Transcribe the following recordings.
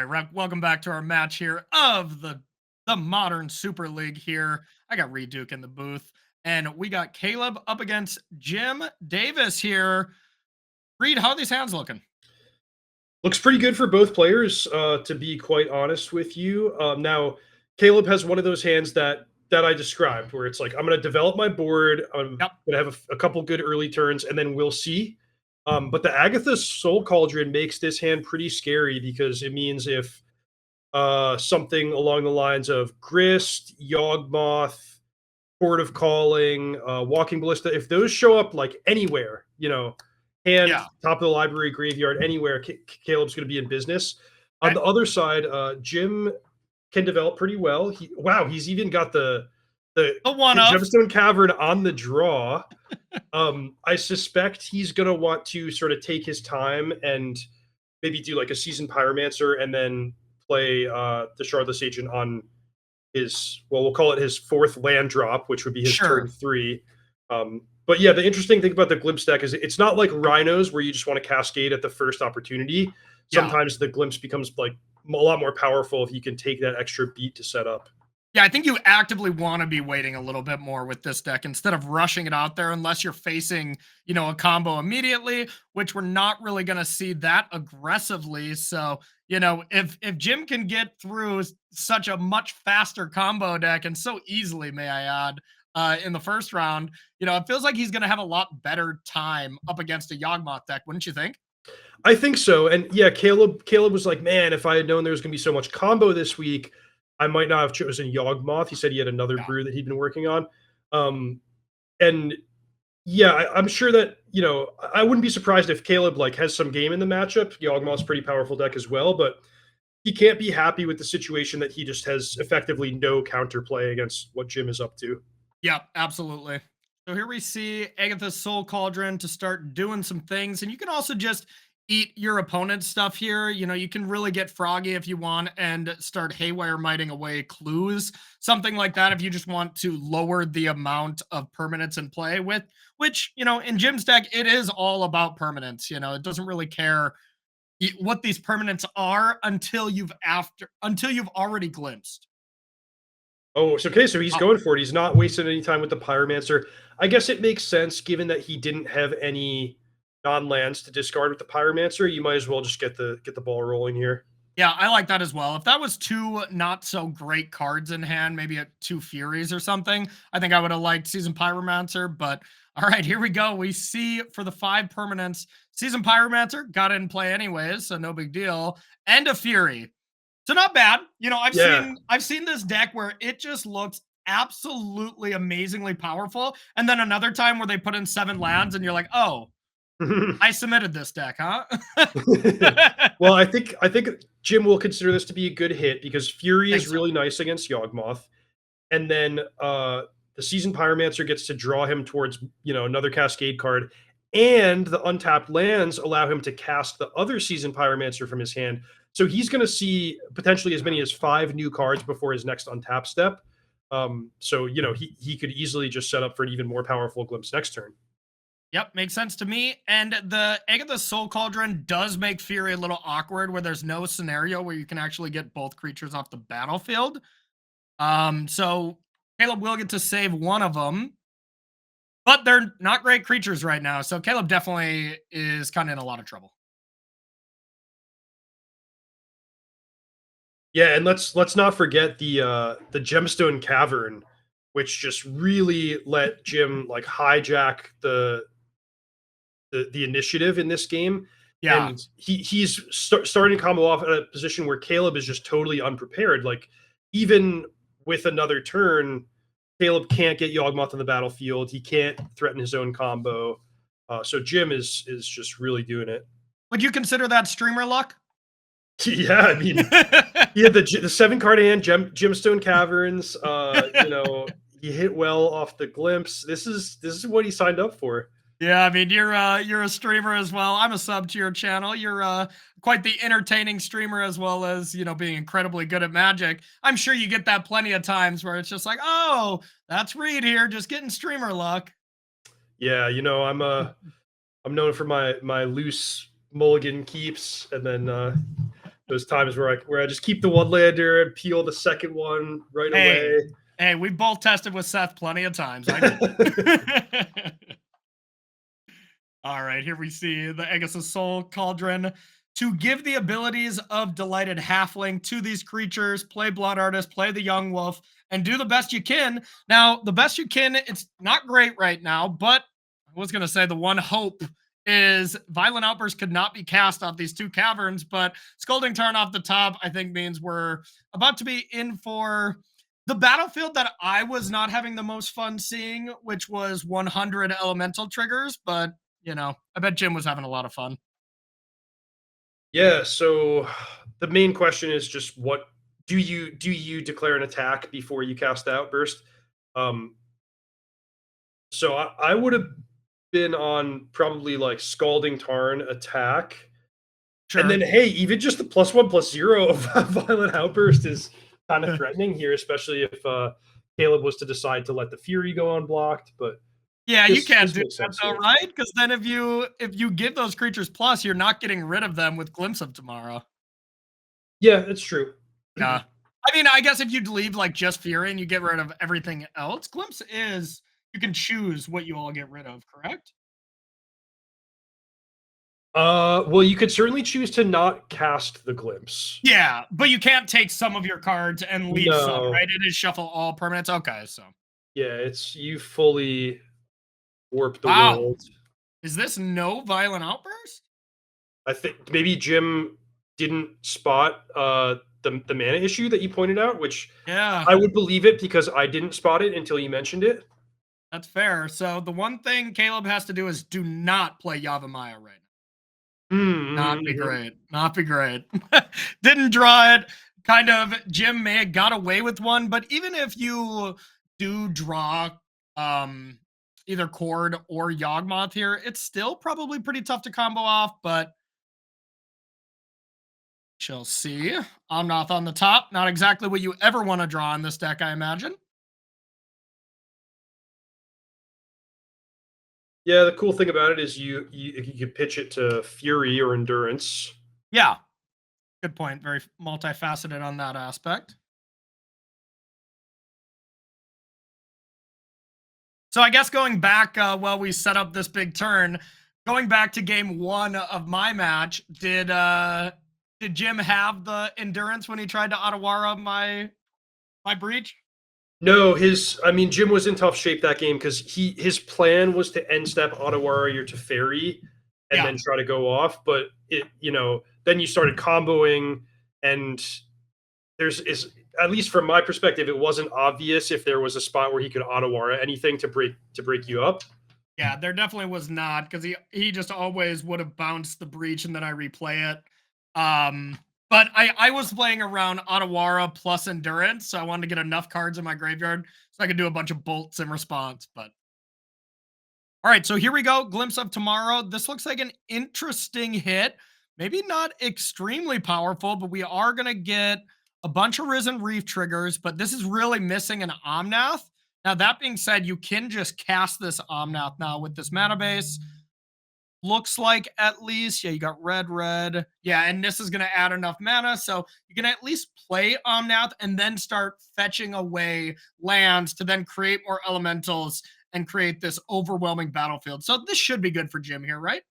Welcome back to our match here of the modern Super League here. I got Reduke in the booth, and we got Caleb up against Jim Davis here. Reed, how are these hands looking? Looks pretty good for both players, to be quite honest with you. Now, Caleb has one of those hands that I described, where it's like I'm going to develop my board. I'm Yep. going to have a couple good early turns, and then we'll see. But the Agatha's Soul Cauldron makes this hand pretty scary because it means if something along the lines of Grist, Yawgmoth, Port of Calling, Walking Ballista, if those show up like anywhere, hand, Yeah. top of the library, graveyard, anywhere, Caleb's going to be in business. On Okay. the other side, Jim can develop pretty well. He's even got the The one of. Gemstone Cavern on the draw. I suspect he's going to want to sort of take his time and maybe do like a Seasoned Pyromancer and then play the Shardless Agent on his, well, we'll call it his fourth land drop, which would be his turn Sure. 3. But yeah, the interesting thing about the Glimpse deck is it's not like Rhinos where you just want to cascade at the first opportunity. Yeah. Sometimes the Glimpse becomes like a lot more powerful if you can take that extra beat to set up. Yeah, I think you actively want to be waiting a little bit more with this deck instead of rushing it out there unless you're facing, a combo immediately, which we're not really going to see that aggressively. So, if Jim can get through such a much faster combo deck and so easily, may I add, in the first round, it feels like he's going to have a lot better time up against a Yawgmoth deck, wouldn't you think? I think so. And yeah, Caleb was like, man, if I had known there was going to be so much combo this week, I might not have chosen Yawgmoth. He said he had another Yeah. brew that he'd been working on. And yeah, I'm sure that, I wouldn't be surprised if Caleb like has some game in the matchup. Yawgmoth's pretty powerful deck as well, but he can't be happy with the situation that he just has effectively no counterplay against what Jim is up to. Yeah, absolutely. So here we see Agatha's Soul Cauldron to start doing some things. And you can also just eat your opponent's stuff here. You can really get froggy if you want and start haywire miting away clues, something like that if you just want to lower the amount of permanents in play with, which, in Jim's deck, it is all about permanents. It doesn't really care what these permanents are until you've already glimpsed. Oh, so okay, so he's going for it. He's not wasting any time with the Pyromancer. I guess it makes sense given that he didn't have any non-lands to discard with the Pyromancer. You might as well just get the ball rolling here. Yeah, I like that as well. If that was two not so great cards in hand, maybe at 2 Furies or something, I think I would have liked Season Pyromancer. But all right, here we go. We see for the 5 permanents, Season Pyromancer got in play anyways, so no big deal. And a Fury. So not bad. I've seen this deck where it just looks absolutely amazingly powerful. And then another time where they put in 7 lands and you're like, oh, I submitted this deck, huh? Well, I think Jim will consider this to be a good hit because Fury is really nice against Yawgmoth. And then the Seasoned Pyromancer gets to draw him towards, another Cascade card. And the untapped lands allow him to cast the other Seasoned Pyromancer from his hand. So he's going to see potentially as many as 5 new cards before his next untap step. So, he could easily just set up for an even more powerful Glimpse next turn. Yep, makes sense to me. And the Agatha's Soul Cauldron does make Fury a little awkward where there's no scenario where you can actually get both creatures off the battlefield. So Caleb will get to save one of them, but they're not great creatures right now. So Caleb definitely is kind of in a lot of trouble. Yeah, and let's not forget the Gemstone Cavern, which just really let Jim like hijack the initiative in this game. Yeah. And he's starting to combo off at a position where Caleb is just totally unprepared. Like even with another turn, Caleb can't get Yawgmoth on the battlefield. He can't threaten his own combo. So Jim is just really doing it. Would you consider that streamer luck? Yeah, I mean, he had the 7-card hand, Gemstone Caverns. He hit well off the Glimpse. This is what he signed up for. Yeah, I mean, you're a streamer as well. I'm a sub to your channel. You're quite the entertaining streamer as well as, being incredibly good at Magic. I'm sure you get that plenty of times where it's just like, oh, that's Reed here, just getting streamer luck. Yeah, I'm known for my loose mulligan keeps, and then those times where I just keep the one lander and peel the second one right away. Hey, we both tested with Seth plenty of times. I get it. All right, here we see the Aegis' Soul Cauldron. To give the abilities of Delighted Halfling to these creatures, play Blood Artist, play the Young Wolf, and do the best you can. Now, the best you can, it's not great right now, but I was going to say the one hope is Violent Outburst could not be cast off these two caverns, but Scalding Tarn off the top, I think, means we're about to be in for the battlefield that I was not having the most fun seeing, which was 100 elemental triggers, but, you know, I bet Jim was having a lot of fun. Yeah, so the main question is just what do you declare an attack before you cast the Outburst? So I would have been on probably like Scalding Tarn attack. Sure. And then, hey, even just the +1/+0 of Violent Outburst is kind of threatening here, especially if Caleb was to decide to let the Fury go unblocked. But yeah, you can't do makes that sense though, here. right? Because then if you give those creatures plus, you're not getting rid of them with Glimpse of Tomorrow. Yeah, it's true. Yeah. I mean, I guess if you'd leave like just Fury and you get rid of everything else, Glimpse is you can choose what you all get rid of, correct? Well, you could certainly choose to not cast the Glimpse. Yeah, but you can't take some of your cards and leave some, No. right? It is shuffle all permanents. Okay, so Yeah, it's you fully warp the wow. world. Is this no Violent Outburst? I think maybe Jim didn't spot the mana issue that you pointed out, which Yeah, I would believe it because I didn't spot it until you mentioned it. that's fair. So the one thing Caleb has to do is do not play Yavimaya right now. Not be great. Not be great. Didn't draw it. Kind of Jim may have got away with one, but even if you do draw either Cord or Yawgmoth here, it's still probably pretty tough to combo off, but shall see. Omnath on the top. Not exactly what you ever want to draw in this deck, I imagine. Yeah, the cool thing about it is you could pitch it to Fury or Endurance. Yeah. Good point. Very multifaceted on that aspect. So I guess going back while we set up this big turn, going back to game one of my match, did Jim have the endurance when he tried to Otawara my breach? No, Jim was in tough shape that game because his plan was to end step Ottawara your Teferi and then try to go off, but then you started comboing, and is at least from my perspective, it wasn't obvious if there was a spot where he could Ottawara anything to break you up. Yeah, there definitely was not, because he just always would have bounced the breach and then I replay it. But I was playing around Ottawara plus endurance, so I wanted to get enough cards in my graveyard so I could do a bunch of bolts in response. But all right, so here we go. Glimpse of Tomorrow. This looks like an interesting hit. Maybe not extremely powerful, but we are gonna get a bunch of Risen Reef triggers, but this is really missing an Omnath. Now, that being said, you can just cast this Omnath now with this mana base. Looks like at least, yeah, you got red. Yeah, and this is going to add enough mana, so you can at least play Omnath and then start fetching away lands to then create more elementals and create this overwhelming battlefield. So this should be good for Jim here, right?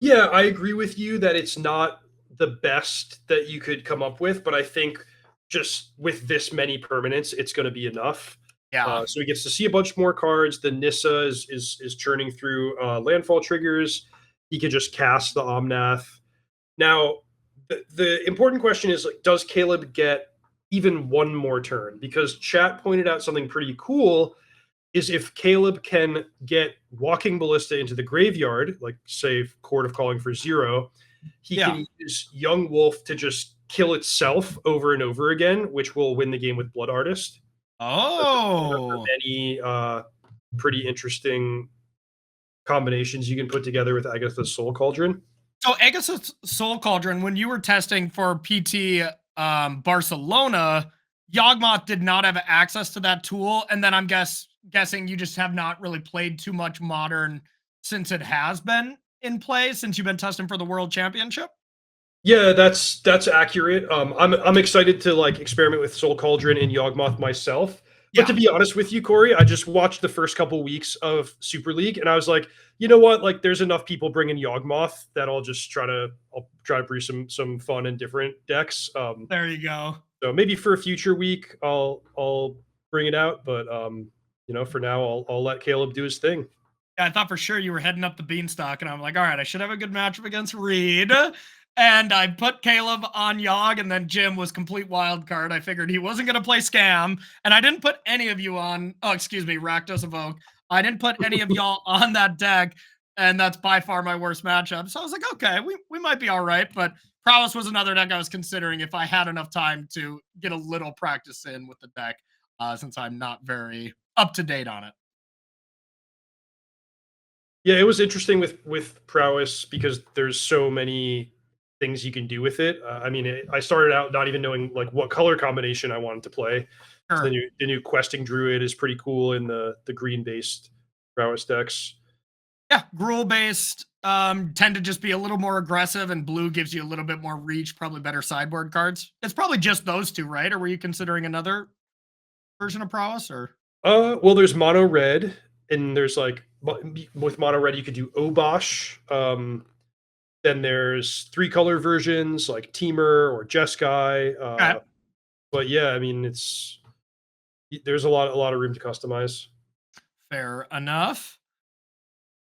Yeah, I agree with you that it's not the best that you could come up with, but I think just with this many permanents, it's going to be enough. Yeah. So he gets to see a bunch more cards. The Nissa is churning through landfall triggers. He can just cast the Omnath. Now, the important question is, like, does Caleb get even one more turn? Because chat pointed out something pretty cool, is if Caleb can get Walking Ballista into the graveyard, like, say, Court of Calling for 0, he can use Young Wolf to just kill itself over and over again, which will win the game with Blood Artist. Oh. Many pretty interesting combinations you can put together with Agatha's Soul Cauldron. So Agatha's Soul Cauldron, when you were testing for PT Barcelona, Yawgmoth did not have access to that tool, and then I'm guessing you just have not really played too much Modern since it has been in play, since you've been testing for the World Championship? Yeah, that's accurate. I'm excited to like experiment with Soul Cauldron and Yawgmoth myself. But to Yeah, be honest with you, Corey, I just watched the first couple weeks of Super League, and I was like, you know what? Like, there's enough people bringing Yawgmoth that I'll try to brew some fun and different decks. there you go. So maybe for a future week, I'll bring it out. But for now, I'll let Caleb do his thing. Yeah, I thought for sure you were heading up the beanstalk, and I'm like, all right, I should have a good matchup against Reed. And I put Caleb on Yogg, and then Jim was complete wild card. I figured he wasn't going to play Scam, and I didn't put any of you on. Oh, excuse me, Rakdos Evoke. I didn't put any of y'all on that deck, and that's by far my worst matchup. So I was like, okay, we might be all right. But Prowess was another deck I was considering if I had enough time to get a little practice in with the deck, since I'm not very up to date on it. Yeah, it was interesting with prowess because there's so many things you can do with it. I mean, I started out not even knowing like what color combination I wanted to play. So Sure. the new questing druid is pretty cool in the green based prowess decks. Yeah, gruel based tend to just be a little more aggressive, and blue gives you a little bit more reach, probably better sideboard cards. It's probably just those two, right? Or were you considering another version of prowess? Or Well, there's mono red, and there's like with mono red you could do Obosh. Then there's three color versions like Temur or Jeskai. okay, But yeah, I mean there's a lot of room to customize. fair enough.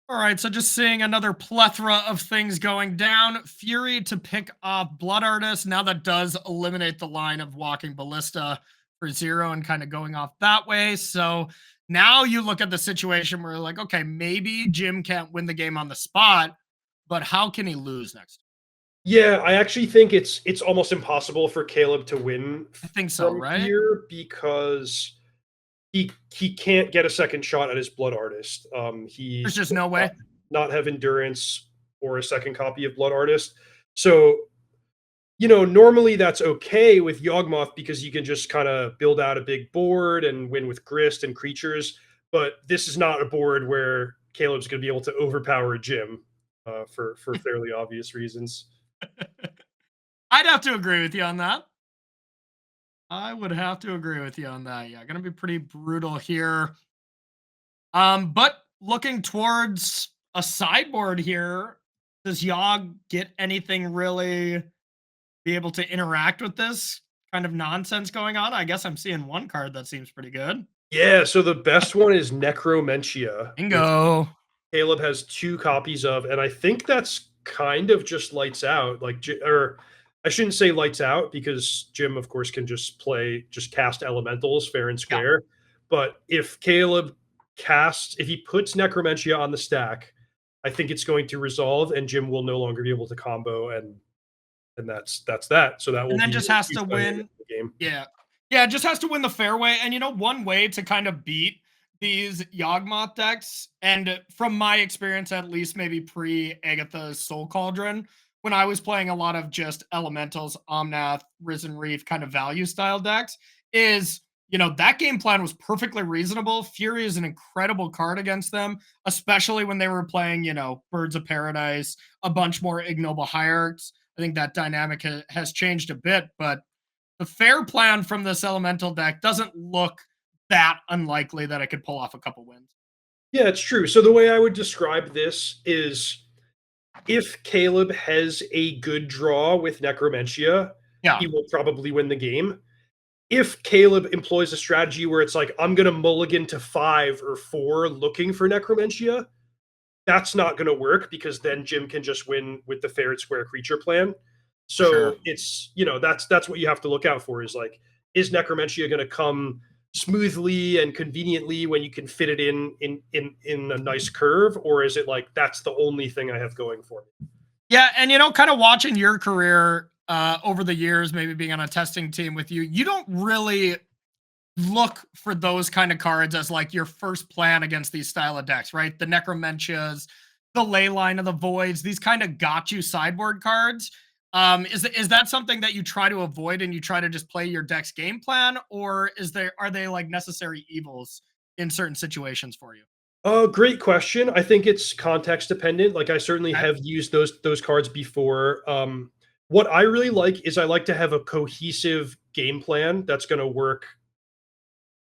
All right, so just seeing another plethora of things going down. Fury to pick off Blood Artist. Now that does eliminate the line of walking Ballista for 0 and kind of going off that way. So now you look at the situation where you're like, okay, maybe Jim can't win the game on the spot, but how can he lose next? Yeah, I actually think it's almost impossible for Caleb to win I think so, from right? here because he can't get a second shot at his Blood Artist. He There's just does no way. not have endurance or a second copy of Blood Artist. So, normally that's okay with Yawgmoth because you can just kind of build out a big board and win with Grist and creatures. But this is not a board where Caleb's going to be able to overpower Jim for fairly obvious reasons. I'd have to agree with you on that. I would have to agree with you on that. Yeah, gonna be pretty brutal here. But looking towards a sideboard here, does Yogg get anything really be able to interact with this kind of nonsense going on? I guess I'm seeing one card that seems pretty good. Yeah, so the best one is Necromentia, which Bingo. Caleb has two copies of, and I think that's kind of just lights out. Or I shouldn't say lights out because Jim, of course, can just cast elementals fair and Yeah. square. But if he puts Necromentia on the stack, I think it's going to resolve, and Jim will no longer be able to combo, and that's that. So that And will then be just has his to dynamic win. in the game. Yeah. Yeah, just has to win the fairway. And one way to kind of beat these Yawgmoth decks, and from my experience, at least maybe pre Agatha's Soul Cauldron, when I was playing a lot of just elementals, Omnath, Risen Reef kind of value style decks, is that game plan was perfectly reasonable. Fury is an incredible card against them, especially when they were playing, Birds of Paradise, a bunch more ignoble hierarchs. I think that dynamic has changed a bit, but the fair plan from this elemental deck doesn't look that unlikely that it could pull off a couple wins. Yeah, it's true. So the way I would describe this is if Caleb has a good draw with Necromentia, Yeah, he will probably win the game. If Caleb employs a strategy where it's like, I'm going to mulligan to 5 or 4 looking for Necromentia, that's not going to work because then Jim can just win with the fair and square creature plan. sure. So that's what you have to look out for is like, is Necromentia going to come smoothly and conveniently when you can fit it in a nice curve, or is it like that's the only thing I have going for me? Yeah, and kind of watching your career over the years, maybe being on a testing team with you, you don't really look for those kind of cards as like your first plan against these style of decks, right? The Necromentias, the Ley Line of the Voids, these kind of got you sideboard cards. Is that something that you try to avoid and you try to just play your deck's game plan, or are they like necessary evils in certain situations for you? Oh, great question. I think it's context dependent. Like I certainly Okay. have used those cards before. what I really like is I like to have a cohesive game plan that's going to work,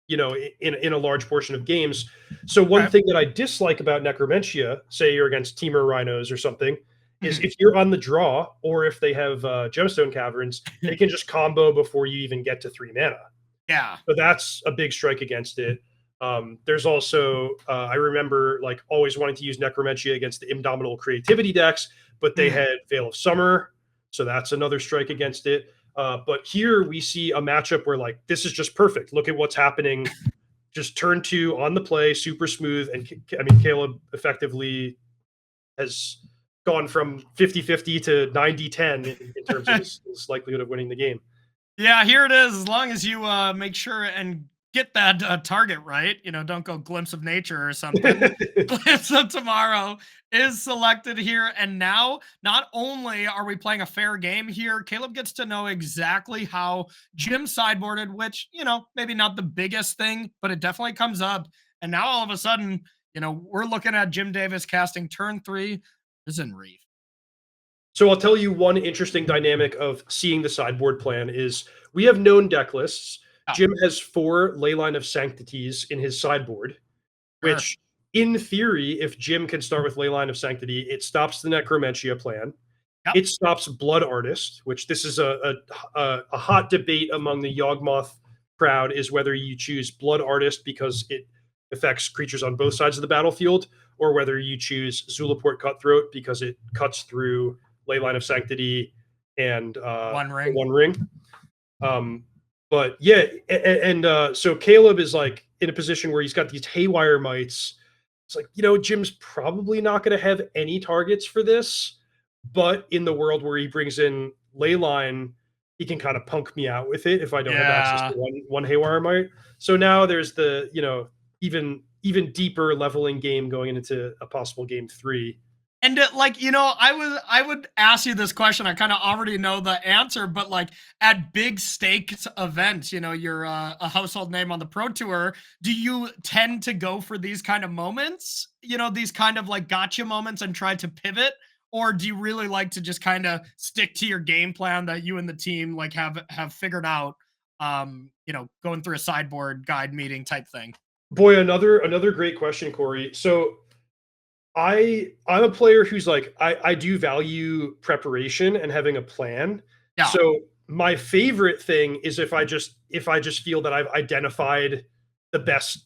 in a large portion of games. So one Okay. thing that I dislike about Necromentia, say you're against Temur Rhinos or something, is Mhm. if you're on the draw or if they have Gemstone Caverns, they can just combo before you even get to 3 mana. Yeah. So that's a big strike against it. There's also I remember like always wanting to use Necromentia against the Indomitable Creativity decks, but they Mhm. had Veil of Summer, so that's another strike against it. But here we see a matchup where like this is just perfect. Look at what's happening. Just turn 2 on the play, super smooth, and I mean Caleb effectively has gone from 50-50 to 90-10 in terms of his likelihood of winning the game. Yeah, here it is. As long as you make sure and get that target right, don't go glimpse of nature or something. Glimpse of tomorrow is selected here. And now, not only are we playing a fair game here, Caleb gets to know exactly how Jim sideboarded, which, maybe not the biggest thing, but it definitely comes up. And now all of a sudden, we're looking at Jim Davis casting turn 3 Risen Reef. So I'll tell you one interesting dynamic of seeing the sideboard plan is we have known deck lists. Oh, Jim has 4 Leyline of Sanctities in his sideboard, sure. which in theory, if Jim can start with Leyline of Sanctity, it stops the Necromentia plan. Yep. It stops Blood Artist, which this is a hot debate among the Yawgmoth crowd is whether you choose Blood Artist because it affects creatures on both sides of the battlefield, or whether you choose Zulaport Cutthroat because it cuts through Leyline of Sanctity and One ring. One Ring. But yeah, and so Caleb is like in a position where he's got these haywire mites. It's like, Jim's probably not going to have any targets for this, but in the world where he brings in Leyline, he can kind of punk me out with it if I don't have access to Yeah. one haywire mite. So now there's the, even deeper leveling game going into a possible game 3. And I would ask you this question. I kind of already know the answer, but like at big stakes events, you're a household name on the Pro Tour. Do you tend to go for these kind of moments? These kind of like gotcha moments and try to pivot, or do you really like to just kind of stick to your game plan that you and the team like have figured out? Going through a sideboard guide meeting type thing. Boy, another great question, Corey. So I'm a player who's like I do value preparation and having a plan. Yeah. So my favorite thing is if I just feel that I've identified the best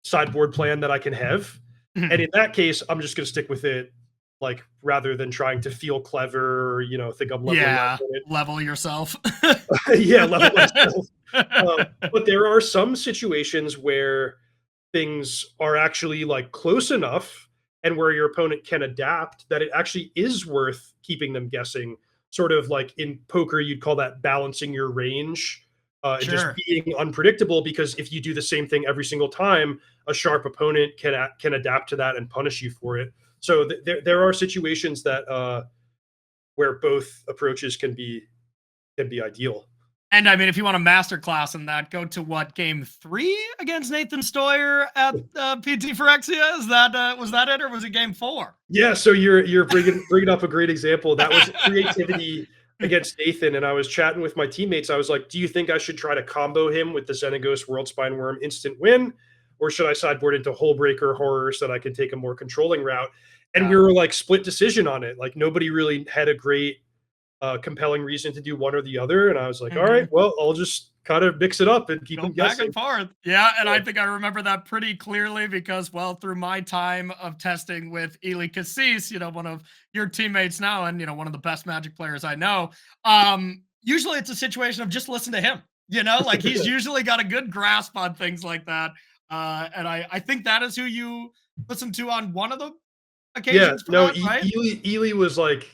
sideboard plan that I can have. And in that case, I'm just going to stick with it, like rather than trying to feel clever or think I'm leveling up Yeah. with it. Level yourself. Yeah, level myself. But there are some situations where things are actually like close enough and where your opponent can adapt that it actually is worth keeping them guessing. Sort of like in poker, you'd call that balancing your range, and just Sure. being unpredictable. Because if you do the same thing every single time, a sharp opponent can adapt to that and punish you for it. So there are situations that where both approaches can be ideal. And I mean, if you want a masterclass in that, go to what, game 3 against Nathan Stoyer at PT Phyrexia? Is that was that it, or was it game 4? Yeah, so you're bringing up a great example. That was creativity against Nathan, and I was chatting with my teammates. I was like, "Do you think I should try to combo him with the Xenagos Worldspine Worm instant win, or should I sideboard into Hullbreaker Horror so that I can take a more controlling route?" And Yeah. we were like split decision on it. Like nobody really had a great compelling reason to do one or the other. And I was like, all right, Mhm. well, I'll just kind of mix it up and keep Go them back guessing. and forth. Yeah, and Yeah. I think I remember that pretty clearly because, well, through my time of testing with Ely Cassis, one of your teammates now and, one of the best Magic players I know, usually it's a situation of just listen to him, like he's usually got a good grasp on things like that. And I think that is who you listen to on one of the Yeah, occasions for no, that, right? Ely was like,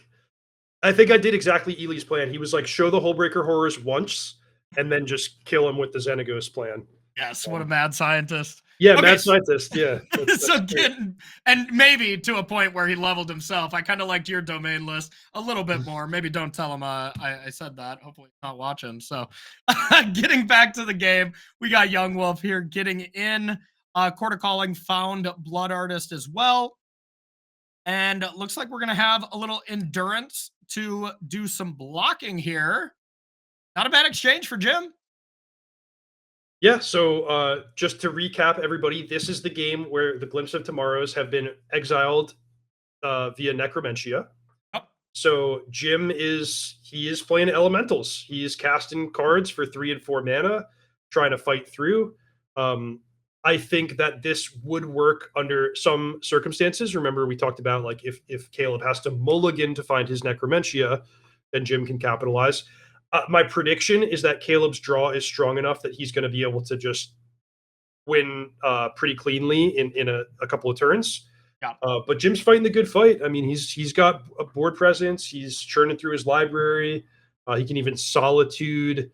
I think I did exactly Ely's plan. He was like, show the Hullbreaker Horrors once and then just kill him with the Xenagos plan. Yes, what a mad scientist. Yeah, Okay, mad scientist. Yeah, so that's great. getting and maybe to a point where he leveled himself. I kind of liked your domain list a little bit more. Maybe don't tell him I said that. Hopefully he's not watching. So getting back to the game, we got Young Wolf here getting in. Quarter calling found Blood Artist as well. And looks like we're gonna have a little endurance to do some blocking here. Not a bad exchange for Jim. Yeah, so just to recap, everybody, this is the game where the Glimpse of Tomorrows have been exiled via Necromentia. Yep. So Jim is playing elementals. He is casting cards for 3 and 4 mana, trying to fight through. I think that this would work under some circumstances. Remember, we talked about like if Caleb has to mulligan to find his Necromentia, then Jim can capitalize. My prediction is that Caleb's draw is strong enough that he's going to be able to just win pretty cleanly in a couple of turns. Yeah. But Jim's fighting the good fight. I mean, he's got a board presence. He's churning through his library. He can even solitude,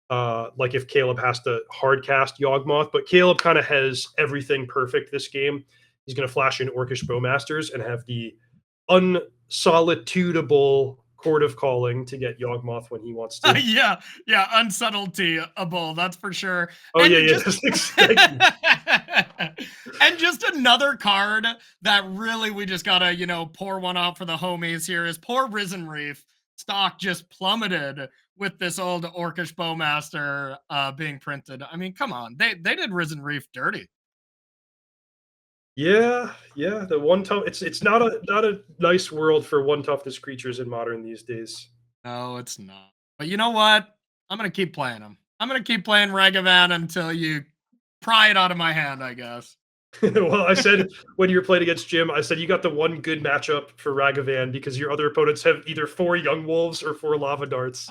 like if Caleb has to hard cast Yawgmoth. But Caleb kind of has everything perfect this game. He's going to flash in Orcish Bowmasters and have the unsolitudable Court of Calling to get Yawgmoth when he wants to. Yeah, unsubtlety-able, that's for sure. Oh, and yeah. And just another card that really we just gotta, pour one out for the homies here is poor Risen Reef. Stock just plummeted with this old Orcish Bowmaster being printed. I mean, come on. They did Risen Reef dirty. Yeah. The one tough. It's not a nice world for one toughness creatures in Modern these days. No, it's not. But you know what? I'm gonna keep playing them. I'm gonna keep playing Ragavan until you pry it out of my hand, I guess. Well, I said when you were playing against Jim, I said you got the one good matchup for Ragavan because your other opponents have either 4 Young Wolves or 4 Lava Darts.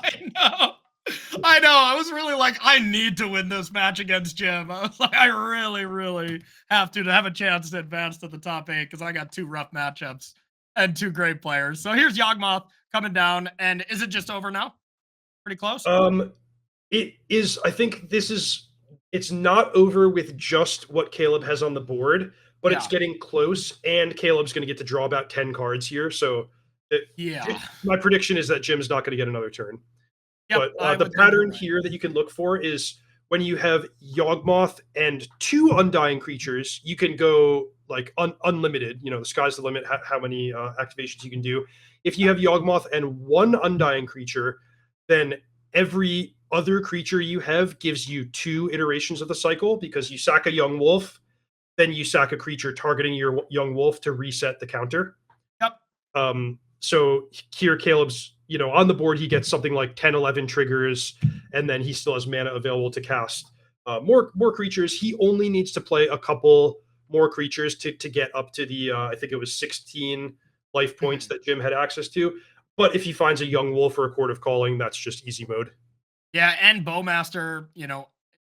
I know. I was really like, I need to win this match against Jim. I was like, I really, really have to have a chance to advance to the top 8 because I got 2 rough matchups and 2 great players. So here's Yawgmoth coming down. And is it just over now? Pretty close? It is. I think it's not over with just what Caleb has on the board, but it's getting close, and Caleb's going to get to draw about 10 cards here. So my prediction is that Jim's not going to get another turn. Yep, but the pattern here that you can look for is when you have Yawgmoth and 2 Undying creatures, you can go like unlimited. The sky's the limit how many activations you can do. If you have Yawgmoth and 1 Undying creature, then every other creature you have gives you 2 iterations of the cycle because you sack a Young Wolf, then you sack a creature targeting your Young Wolf to reset the counter. Yep. So here Caleb's, on the board, he gets something like 10, 11 triggers, and then he still has mana available to cast more creatures. He only needs to play a couple more creatures to get up to the, I think it was 16 life points that Jim had access to. But if he finds a Young Wolf or a Court of Calling, that's just easy mode. Yeah, and Bowmaster,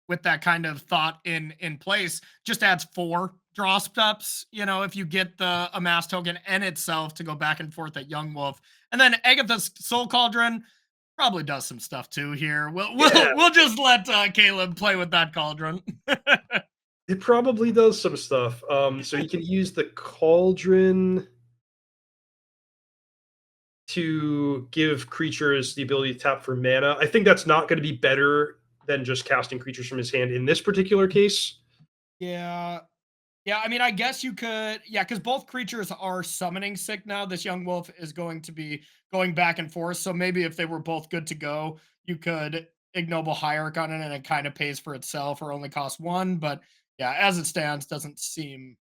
with that kind of thought in place, just adds 4 draw steps, if you get the Amass token and itself to go back and forth at Young Wolf. And then Agatha's Soul Cauldron probably does some stuff too here. We'll just let Caleb play with that cauldron. It probably does some stuff. So you can use the cauldron to give creatures the ability to tap for mana. I think that's not going to be better than just casting creatures from his hand in this particular case. Yeah. I mean, I guess you could, because both creatures are summoning sick now. This Young Wolf is going to be going back and forth. So maybe if they were both good to go, you could Ignoble Hierarch on it and it kind of pays for itself or only costs 1. But yeah, as it stands, doesn't seem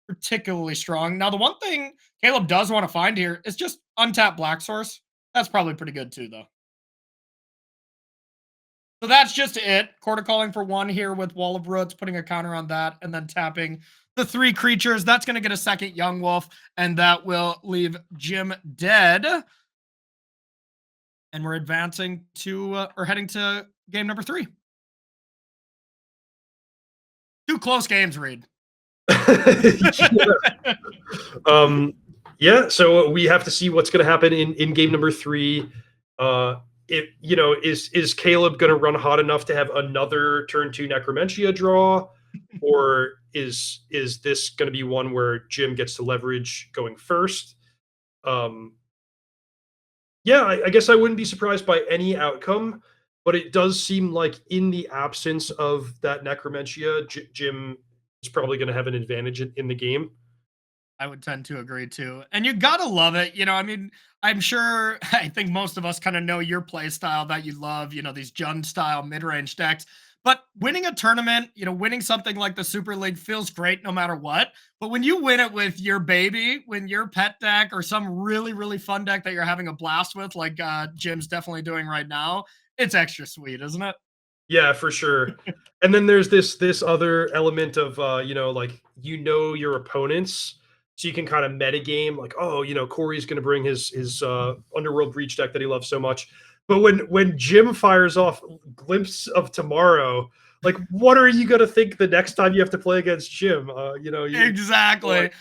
particularly strong. Now, the one thing Caleb does want to find here is just untap Black Source. That's probably pretty good too, though. So that's just it. Court of Calling for 1 here with Wall of Roots, putting a counter on that, and then tapping the 3 creatures. That's going to get a second Young Wolf, and that will leave Jim dead. And we're advancing to, or heading to game number 3. 2 close games, Reed. So we have to see what's going to happen in game number 3. Is Caleb going to run hot enough to have another turn 2 Necromentia draw, or is this going to be one where Jim gets to leverage going first? I guess I wouldn't be surprised by any outcome, but it does seem like in the absence of that Necromentia, Jim is probably going to have an advantage in the game. I would tend to agree too. And you gotta love it. I mean, I'm sure I think most of us kind of know your play style that you love, these Jund style mid-range decks. But winning a tournament, winning something like the Super League feels great no matter what. But when you win it with your baby, when your pet deck or some really, really fun deck that you're having a blast with, like Jim's definitely doing right now, it's extra sweet, isn't it? Yeah, for sure. And then there's this other element of like your opponents, so you can kind of metagame like, oh, Corey's going to bring his Underworld Breach deck that he loves so much. But when Jim fires off Glimpse of Tomorrow, like, what are you going to think the next time you have to play against Jim? Exactly. Like,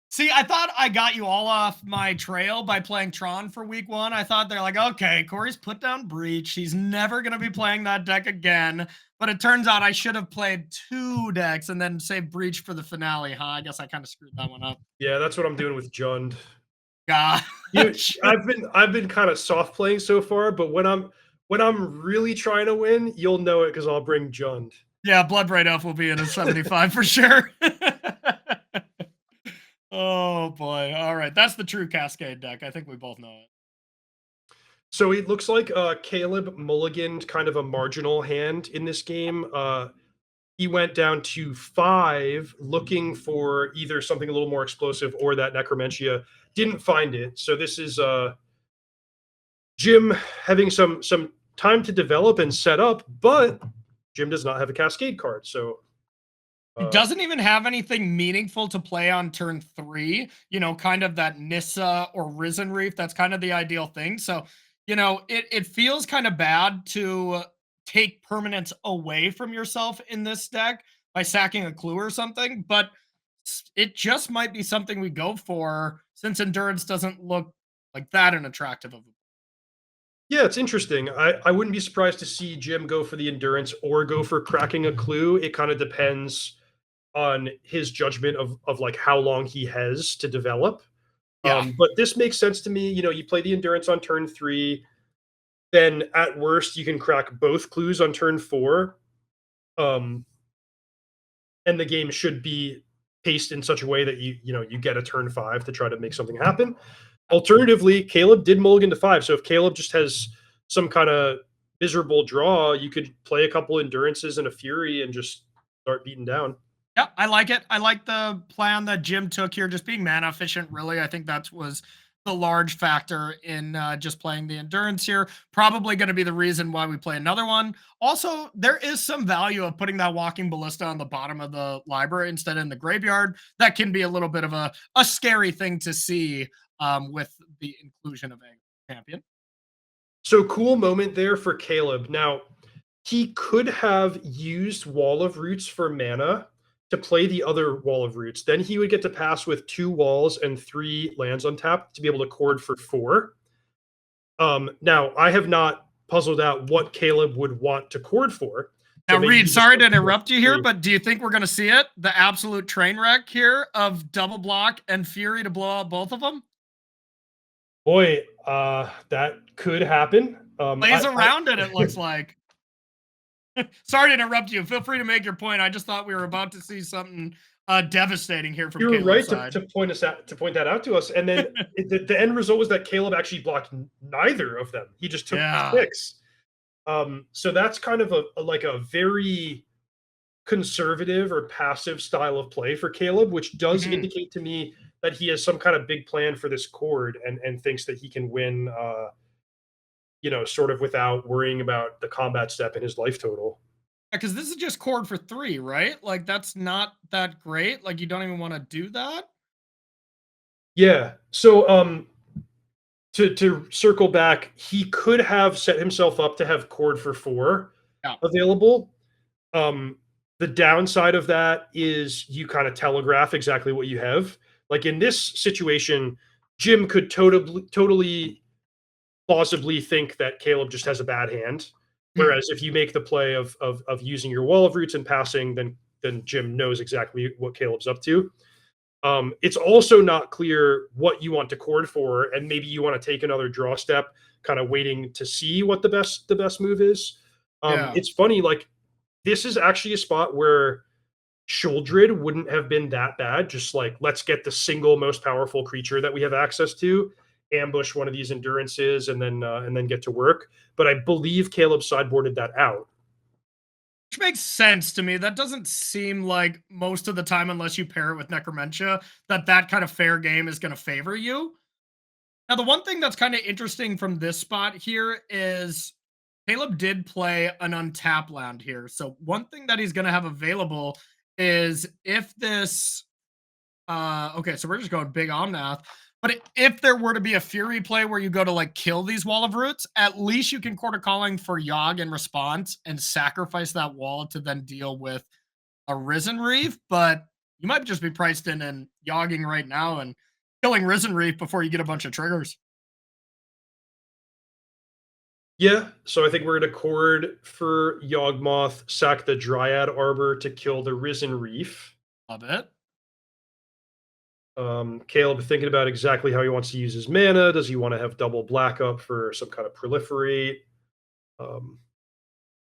See, I thought I got you all off my trail by playing Tron for week 1. I thought they're like, okay, Corey's put down Breach. He's never going to be playing that deck again. But it turns out I should have played 2 decks and then saved Breach for the finale, huh? I guess I kind of screwed that one up. yeah, that's what I'm doing with Jund. Gosh. I've been kind of soft playing so far, but when I'm really trying to win, you'll know it because I'll bring Jund. Yeah, Bloodbraid Elf will be in a 75 for sure. Oh boy. All right. That's the true Cascade deck. I think we both know it. So it looks like Caleb mulliganed kind of a marginal hand in this game. He went down to 5 looking for either something a little more explosive or that Necromentia. Didn't find it. So this is Jim having some time to develop and set up, but Jim does not have a Cascade card. So it doesn't even have anything meaningful to play on turn 3, kind of that Nissa or Risen Reef. That's kind of the ideal thing. So, it feels kind of bad to take permanence away from yourself in this deck by sacking a clue or something, but it just might be something we go for since Endurance doesn't look like that an attractive of a. yeah, it's interesting. I wouldn't be surprised to see Jim go for the Endurance or go for cracking a clue. It kind of depends on his judgment of like how long he has to develop. Yeah. But this makes sense to me. You play the Endurance on turn 3, then at worst you can crack both clues on turn 4. And the game should be paced in such a way that you get a turn 5 to try to make something happen. Alternatively, Caleb did mulligan to 5. So if Caleb just has some kind of miserable draw, you could play a couple Endurances and a Fury and just start beating down. Yeah, I like it. I like the plan that Jim took here, just being mana efficient, really. I think that was the large factor in just playing the Endurance here. Probably going to be the reason why we play another one. Also, there is some value of putting that Walking Ballista on the bottom of the library instead in the graveyard. That can be a little bit of a scary thing to see with the inclusion of a champion. So cool moment there for Caleb. Now, he could have used Wall of Roots for mana to play the other Wall of Roots. Then he would get to pass with 2 walls and 3 lands untapped to be able to cord for 4. Now, I have not puzzled out what Caleb would want to cord for. Now, Reed, sorry to interrupt you here, but do you think we're going to see it? The absolute train wreck here of double block and Fury to blow out both of them? Boy, that could happen. Plays around it looks like. Sorry to interrupt you. Feel free to make your point. I just thought we were about to see something devastating here from Caleb's right side. to point that out to us. And then the end result was that Caleb actually blocked neither of them. He just took 6. So that's kind of a very conservative or passive style of play for Caleb, which does indicate to me that he has some kind of big plan for this cord and thinks that he can win sort of without worrying about the combat step in his life total. Yeah, because this is just cord for 3, right? Like, that's not that great. Like, you don't even want to do that. Yeah. So to circle back, he could have set himself up to have cord for 4 available. The downside of that is you kind of telegraph exactly what you have. Like in this situation, Jim could totally plausibly think that Caleb just has a bad hand. Whereas if you make the play of using your Wall of Roots and passing, then Jim knows exactly what Caleb's up to. It's also not clear what you want to cord for, and maybe you want to take another draw step, kind of waiting to see what the best move is. It's funny, like this is actually a spot where Sheoldred wouldn't have been that bad. Just like, let's get the single most powerful creature that we have access to, ambush one of these endurances, and then get to work. But I believe Caleb sideboarded that out. Which makes sense to me. That doesn't seem like most of the time, unless you pair it with Necromentia, that kind of fair game is going to favor you. Now, the one thing that's kind of interesting from this spot here is Caleb did play an untap land here. So one thing that he's going to have available is if this, okay, so we're just going big Omnath. But if there were to be a Fury play where you go to like kill these Wall of Roots, at least you can Quarter Calling for Yogg in response and sacrifice that wall to then deal with a Risen Reef. But you might just be priced in and yogging right now and killing Risen Reef before you get a bunch of triggers. Yeah, so I think we're going to chord for Yawgmoth, sack the Dryad Arbor to kill the Risen Reef. Love it. Caleb thinking about exactly how he wants to use his mana. Does he want to have double black up for some kind of proliferate?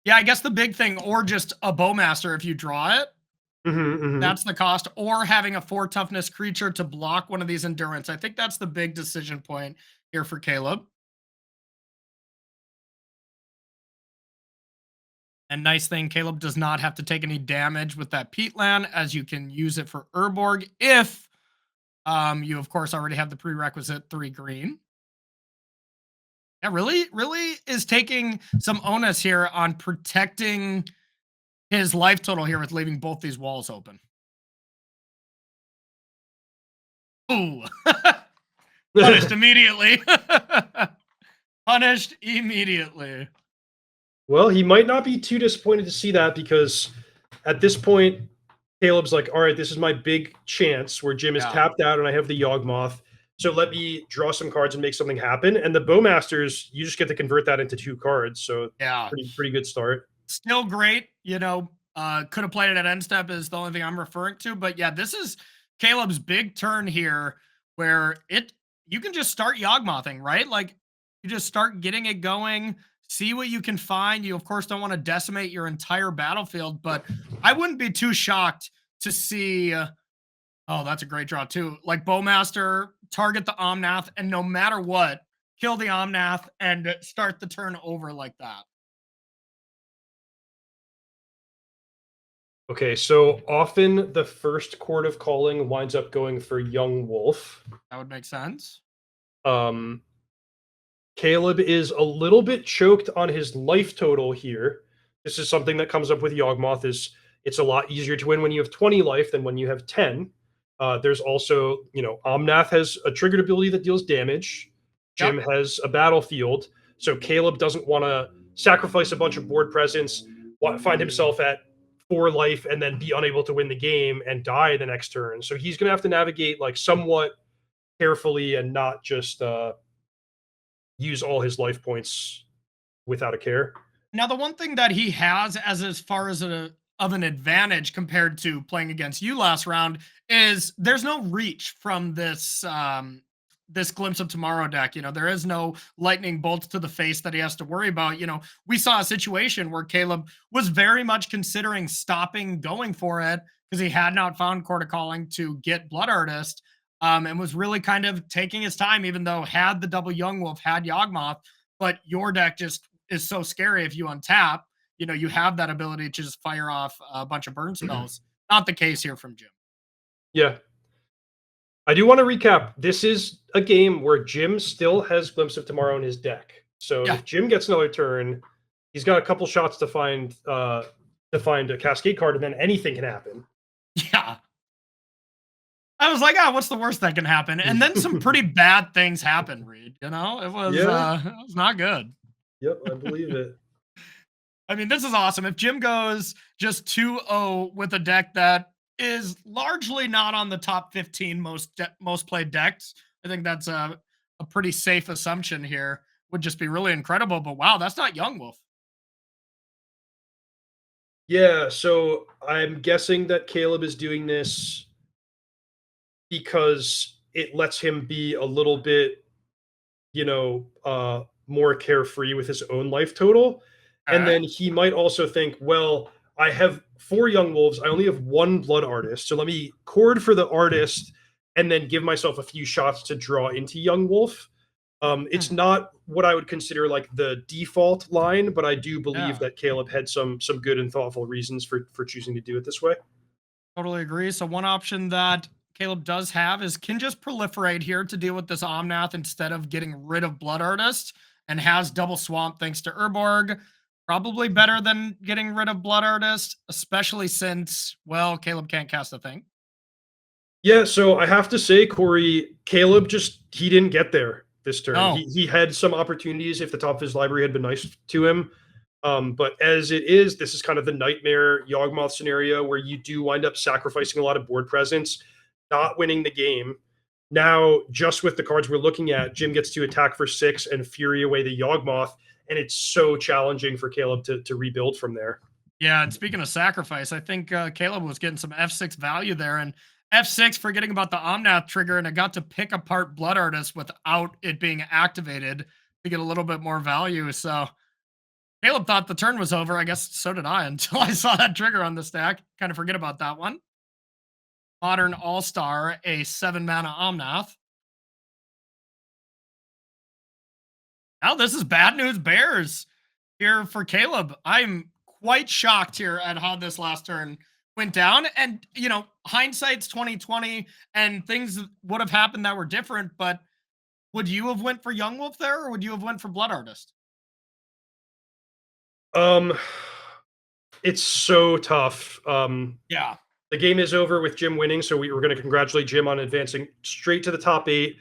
Yeah, I guess the big thing, or just a Bowmaster if you draw it. That's the cost, or having a 4 toughness creature to block one of these endurance. I think that's the big decision point here for Caleb. And nice thing, Caleb does not have to take any damage with that Peatland, as you can use it for Urborg if you, of course, already have the prerequisite 3 green. Yeah, really is taking some onus here on protecting his life total here with leaving both these walls open. Ooh. Punished immediately. Punished immediately. Well, he might not be too disappointed to see that, because at this point, Caleb's like, all right, this is my big chance where Jim is tapped out and I have the Yawgmoth. So let me draw some cards and make something happen. And the Bowmasters, you just get to convert that into 2 cards. So yeah, pretty good start. Still great. You know, could have played it at end step is the only thing I'm referring to. But yeah, this is Caleb's big turn here where you can just start Yawgmothing, right? Like you just start getting it going. See what you can find. You, of course, don't want to decimate your entire battlefield, but I wouldn't be too shocked to see. Oh, that's a great draw, too. Like Bowmaster, target the Omnath, and no matter what, kill the Omnath and start the turn over like that. Okay, so often the first Chord of Calling winds up going for Young Wolf. That would make sense. Caleb is a little bit choked on his life total here. This is something that comes up with Yawgmoth, is it's a lot easier to win when you have 20 life than when you have 10. There's also, Omnath has a triggered ability that deals damage. Jim has a battlefield. So Caleb doesn't want to sacrifice a bunch of board presence, find himself at 4 life, and then be unable to win the game and die the next turn. So he's going to have to navigate like somewhat carefully and not just use all his life points without a care. Now, the one thing that he has as far as of an advantage compared to playing against you last round is there's no reach from this this Glimpse of Tomorrow deck. There is no lightning bolts to the face that he has to worry about. We saw a situation where Caleb was very much considering stopping going for it because he had not found Court of Calling to get Blood Artist, and was really kind of taking his time, even though had the double Young Wolf, had Yawgmoth, but your deck just is so scary if you untap. You have that ability to just fire off a bunch of burn spells. Not the case here from Jim. Yeah. I do want to recap. This is a game where Jim still has Glimpse of Tomorrow in his deck. So if Jim gets another turn, he's got a couple shots to find a Cascade card, and then anything can happen. Yeah. I was like, what's the worst that can happen? And then some pretty bad things happen, Reed. It was not good. Yep, I believe it. I mean, this is awesome. If Jim goes just 2-0 with a deck that is largely not on the top 15 most played decks, I think that's a pretty safe assumption here. Would just be really incredible. But wow, that's not Young Wolf. Yeah, so I'm guessing that Caleb is doing this because it lets him be a little bit, more carefree with his own life total. And then he might also think, well, I have 4 Young Wolves. I only have 1 Blood Artist. So let me cord for the artist and then give myself a few shots to draw into Young Wolf. It's not what I would consider like the default line, but I do believe that Caleb had some good and thoughtful reasons for choosing to do it this way. Totally agree. So one option that Caleb does have is can just proliferate here to deal with this Omnath instead of getting rid of Blood Artist, and has double swamp thanks to Urborg. Probably better than getting rid of Blood Artist, especially since, well, Caleb can't cast a thing. Yeah, so I have to say, Corey, Caleb he didn't get there this turn. No. He had some opportunities if the top of his library had been nice to him. But as it is, this is kind of the nightmare Yawgmoth scenario where you do wind up sacrificing a lot of board presence, not winning the game. Now, just with the cards we're looking at, Jim gets to attack for 6 and Fury away the Yawgmoth, and it's so challenging for Caleb to rebuild from there. Yeah, and speaking of sacrifice, I think Caleb was getting some F6 value there, and F6 forgetting about the Omnath trigger, and it got to pick apart Blood Artist without it being activated to get a little bit more value. So Caleb thought the turn was over. I guess so did I until I saw that trigger on the stack. Kind of forget about that one. Modern All-Star, a 7-mana Omnath. Now this is bad news bears here for Caleb. I'm quite shocked here at how this last turn went down. And, you know, hindsight's 2020 and things would have happened that were different, but would you have went for Young Wolf there, or would you have went for Blood Artist? It's so tough. Yeah. The game is over with Jim winning, so we're going to congratulate Jim on advancing straight to the top 8.